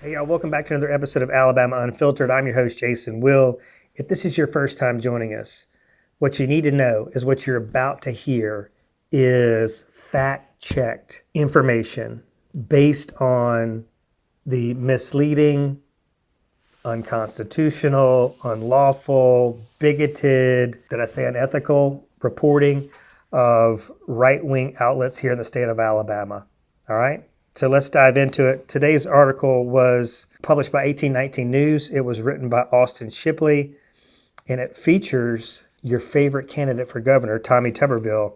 Hey, y'all, welcome back to another episode of Alabama Unfiltered. I'm your host, Jason Will. If this is your first time joining us, what you need to know is what you're about to hear is fact-checked information based on the misleading, unconstitutional, unlawful, bigoted, did I say unethical reporting of right-wing outlets here in the state of Alabama. All right? So let's dive into it. Today's article was published by 1819 News. It was written by Austin Shipley, and it features your favorite candidate for governor, Tommy Tuberville.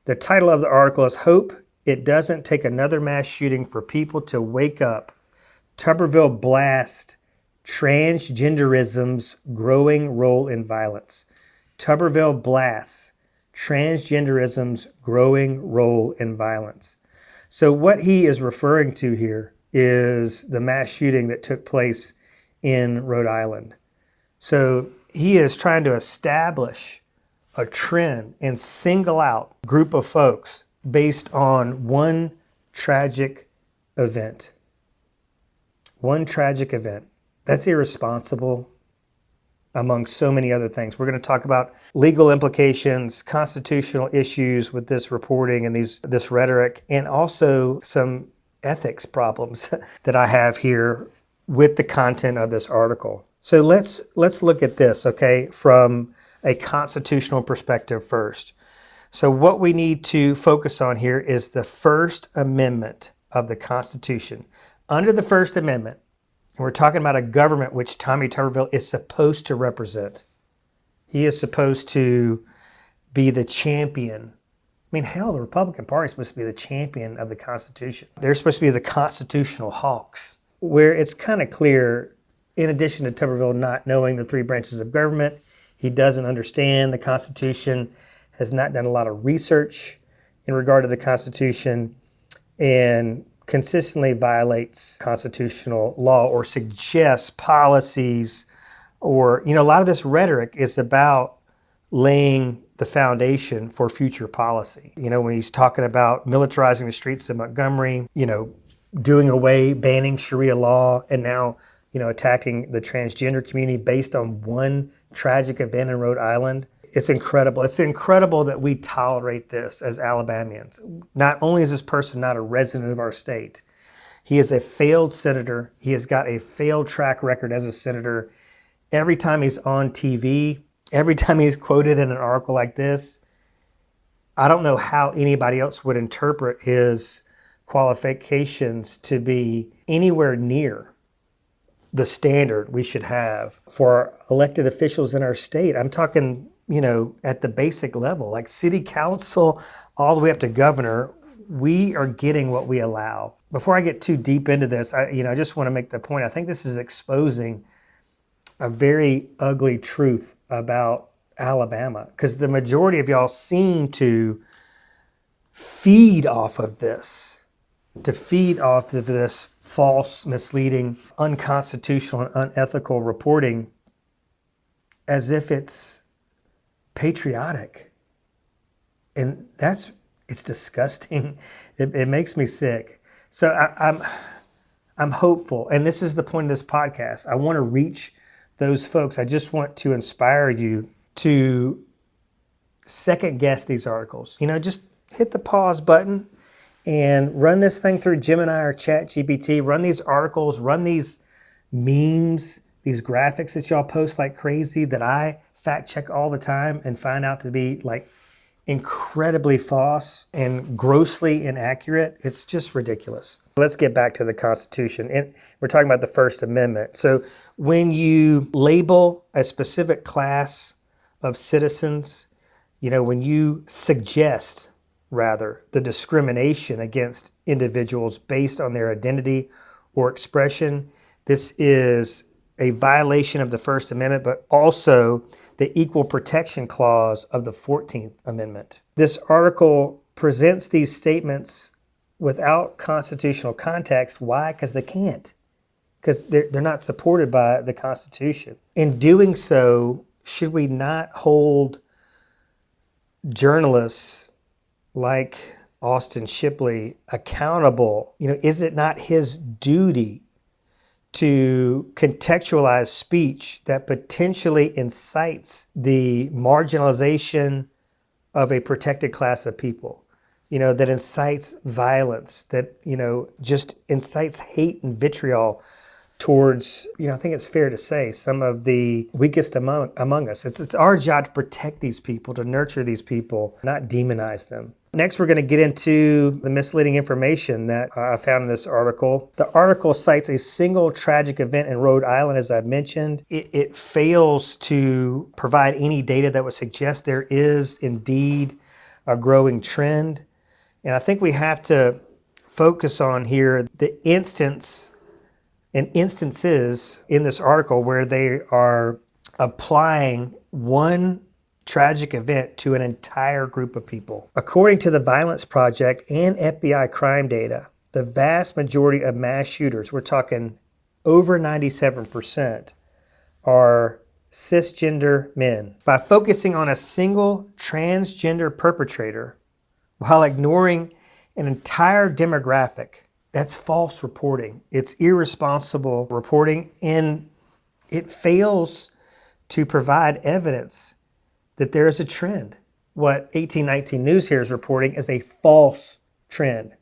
The title of the article is Hope It Doesn't Take Another Mass Shooting for People to Wake Up. Tuberville blasts transgenderism's growing role in violence. Tuberville blasts transgenderism's growing role in violence. So what he is referring to here is the mass shooting that took place in Rhode Island. So he is trying to establish a trend and single out a group of folks based on one tragic event. One tragic event. That's irresponsible, among so many other things. We're going to talk about legal implications, constitutional issues with this reporting and this rhetoric, and also some ethics problems that I have here with the content of this article. So let's look at this, okay, from a constitutional perspective first. So what we need to focus on here is the First Amendment of the Constitution. Under the First Amendment, and we're talking about a government which Tommy Tuberville is supposed to represent. He is supposed to be the champion. I mean, hell, the Republican Party is supposed to be the champion of the Constitution. They're supposed to be the constitutional hawks, where it's kind of clear, in addition to Tuberville not knowing the three branches of government, he doesn't understand the Constitution, has not done a lot of research in regard to the Constitution, and consistently violates constitutional law or suggests policies or, a lot of this rhetoric is about laying the foundation for future policy. When he's talking about militarizing the streets of Montgomery, doing away, banning Sharia law, and now, attacking the transgender community based on one tragic event in Rhode Island. It's incredible. It's incredible that we tolerate this as Alabamians. Not only is this person not a resident of our state, he is a failed senator. He has got a failed track record as a senator. Every time he's on TV, every time he's quoted in an article like this, I don't know how anybody else would interpret his qualifications to be anywhere near the standard we should have for elected officials in our state. I'm talking at the basic level, like city council, all the way up to governor, we are getting what we allow. Before I get too deep into this, I just want to make the point. I think this is exposing a very ugly truth about Alabama, because the majority of y'all seem to feed off of this, false, misleading, unconstitutional, and unethical reporting as if it's patriotic. And it's disgusting. It makes me sick. So I'm hopeful. And this is the point of this podcast. I want to reach those folks. I just want to inspire you to second guess these articles. Just hit the pause button and run this thing through Gemini or ChatGPT. Run these articles, run these memes, these graphics that y'all post like crazy that I fact check all the time and find out to be like incredibly false and grossly inaccurate. It's just ridiculous. Let's get back to the Constitution. And we're talking about the First Amendment. So when you label a specific class of citizens, when you suggest, rather, the discrimination against individuals based on their identity or expression, this is a violation of the First Amendment, but also the Equal Protection Clause of the 14th Amendment. This article presents these statements without constitutional context. Why? Because they can't. Because they're not supported by the Constitution. In doing so, should we not hold journalists like Austin Shipley accountable? Is it not his duty to contextualize speech that potentially incites the marginalization of a protected class of people, that incites violence, that, just incites hate and vitriol towards, I think it's fair to say, some of the weakest among us. It's our job to protect these people, to nurture these people, not demonize them. Next, we're going to get into the misleading information that I found in this article. The article cites a single tragic event in Rhode Island, as I mentioned. It fails to provide any data that would suggest there is indeed a growing trend. And I think we have to focus on here the instances in this article where they are applying one tragic event to an entire group of people. According to the Violence Project and FBI crime data, the vast majority of mass shooters, we're talking over 97%, are cisgender men. By focusing on a single transgender perpetrator while ignoring an entire demographic, that's false reporting. It's irresponsible reporting, and it fails to provide evidence that there is a trend. What 1819 News here is reporting is a false trend.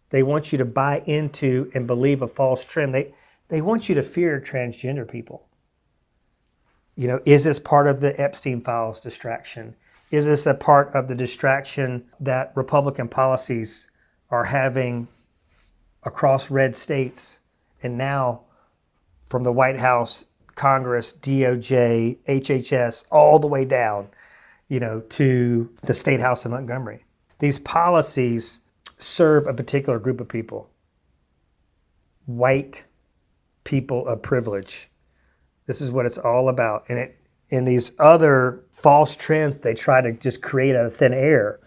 They want you to buy into and believe a false trend. They want you to fear transgender people. Is this part of the Epstein files distraction? Is this a part of the distraction that Republican policies are having across red states, and now from the White House, Congress, DOJ, HHS, all the way down, to the State House in Montgomery? These policies serve a particular group of people, white people of privilege. This is what it's all about. And these other false trends they try to just create out of thin air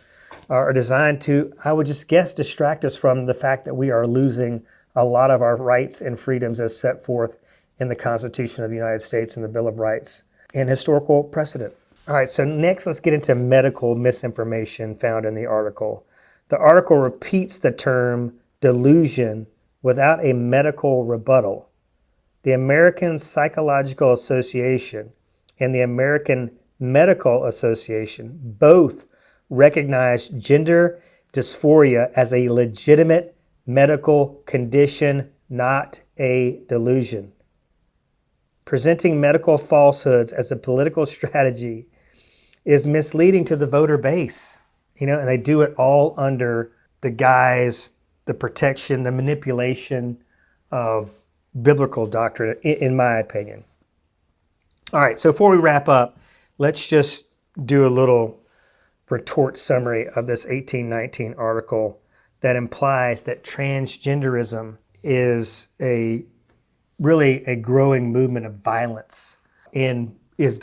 are designed to, I would just guess, distract us from the fact that we are losing a lot of our rights and freedoms as set forth in the Constitution of the United States and the Bill of Rights and historical precedent. All right, so next let's get into medical misinformation found in the article. The article repeats the term delusion without a medical rebuttal. The American Psychological Association and the American Medical Association both recognize gender dysphoria as a legitimate medical condition, not a delusion. Presenting medical falsehoods as a political strategy is misleading to the voter base, and they do it all under the guise, the protection, the manipulation of biblical doctrine, in my opinion. All right, so before we wrap up, let's just do a little retort summary of this 1819 article that implies that transgenderism is really a growing movement of violence and this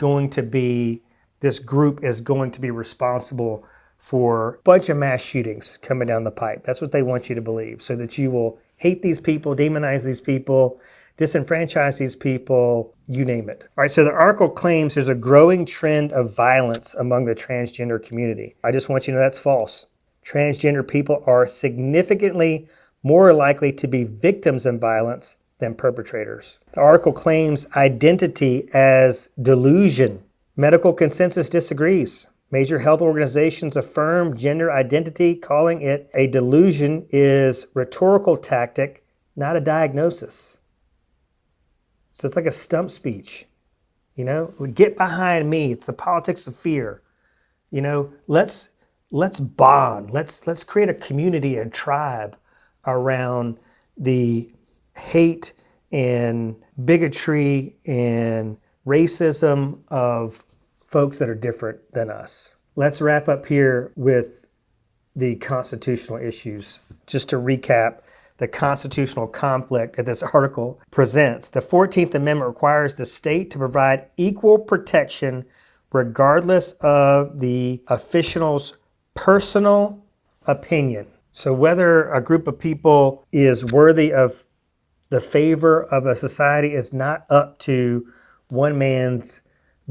group is going to be responsible for a bunch of mass shootings coming down the pipe. That's what they want you to believe, so that you will hate these people, demonize these people, disenfranchise these people, you name it. All right, so the article claims there's a growing trend of violence among the transgender community. I just want you to know that's false. Transgender people are significantly more likely to be victims of violence than perpetrators. The article claims identity as delusion. Medical consensus disagrees. Major health organizations affirm gender identity, calling it a delusion is rhetorical tactic, not a diagnosis. So it's like a stump speech. Get behind me. It's the politics of fear. Let's bond. Let's create a community and tribe around the hate and bigotry and racism of folks that are different than us. Let's wrap up here with the constitutional issues. Just to recap the constitutional conflict that this article presents. The 14th Amendment requires the state to provide equal protection regardless of the official's personal opinion. So whether a group of people is worthy of the favor of a society is not up to one man's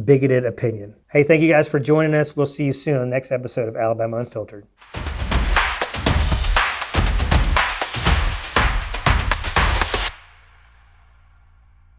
bigoted opinion. Hey, thank you guys for joining us. We'll see you soon on the next episode of Alabama Unfiltered.